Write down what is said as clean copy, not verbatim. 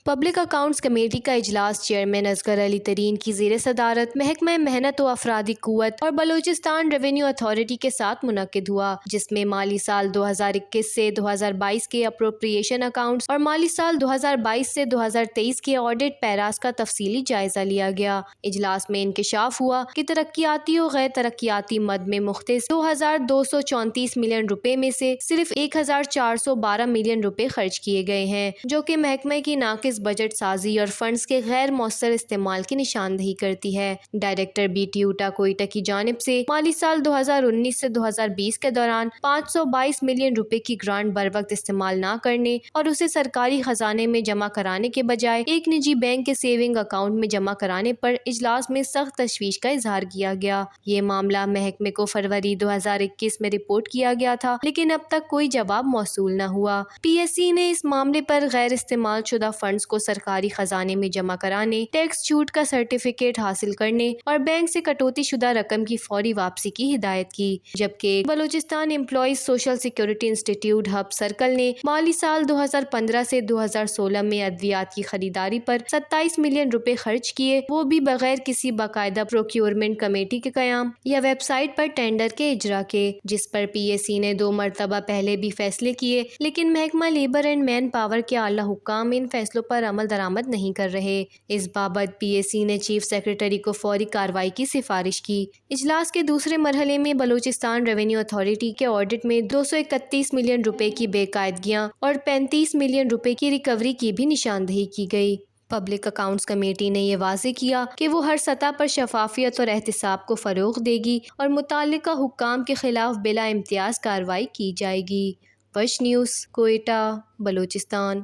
Public accounts committee کا اجلاس chairman Asghar علی ترین کی زیر صدارت محکمہ محنت و افرادی قوت اور بلوچستان ریونیو اتھارٹی کے ساتھ منعقد ہوا، جس میں مالی سال 2021 سے 2022 کے اپروپریشن اکاؤنٹس اور مالی سال 2022 سے 2023 کے آڈٹ پیراز کا تفصیلی جائزہ لیا گیا۔ اجلاس میں انکشاف ہوا کہ ترقیاتی و غیر ترقیاتی مد میں مختص 2234 ملین روپے میں سے صرف 1412 ملین روپے خرچ کیے گئے ہیں، جو کہ محکمہ کی ناقص بجٹ سازی اور فنڈز کے غیر مؤثر استعمال کی نشاندہی کرتی ہے۔ ڈائریکٹر بی ٹی اوٹا کوئٹہ کی جانب سے مالی سال 2019 سے 2020 کے دوران 522 ملین روپے کی گرانٹ بروقت استعمال نہ کرنے اور اسے سرکاری خزانے میں جمع کرانے کے بجائے ایک نجی بینک کے سیونگ اکاؤنٹ میں جمع کرانے پر اجلاس میں سخت تشویش کا اظہار کیا گیا۔ یہ معاملہ محکمے کو فروری 2021 میں رپورٹ کیا گیا تھا، لیکن اب تک کوئی جواب موصول نہ ہوا۔ پی ایس سی نے اس معاملے پر غیر استعمال شدہ فنڈز کو سرکاری خزانے میں جمع کرانے، ٹیکس چھوٹ کا سرٹیفکیٹ حاصل کرنے اور بینک سے کٹوتی شدہ رقم کی فوری واپسی کی ہدایت کی، جبکہ بلوچستان امپلائیز سوشل سیکورٹی انسٹی ٹیوٹ ہب سرکل نے مالی سال 2015 سے 2016 میں ادویات کی خریداری پر 27 ملین روپے خرچ کیے، وہ بھی بغیر کسی باقاعدہ پروکیورمنٹ کمیٹی کے قیام یا ویب سائٹ پر ٹینڈر کے اجرا کے، جس پر پی ایس سی نے 2 مرتبہ پہلے بھی فیصلے کیے، لیکن محکمہ لیبر اینڈ مین پاور کے اعلیٰ حکام ان فیصلوں پر عمل درآمد نہیں کر رہے۔ اس بابت پی ایس سی نے چیف سیکریٹری کو فوری کارروائی کی سفارش کی۔ اجلاس کے دوسرے مرحلے میں بلوچستان ریونیو اتھارٹی کے آڈٹ میں 231 ملین روپے کی بے قاعدگیاں اور 35 ملین روپے کی ریکوری کی بھی نشاندہی کی گئی۔ پبلک اکاؤنٹس کمیٹی نے یہ واضح کیا کہ وہ ہر سطح پر شفافیت اور احتساب کو فروغ دے گی اور متعلقہ حکام کے خلاف بلا امتیاز کارروائی کی جائے گی۔ وش نیوز، کوئٹہ، بلوچستان۔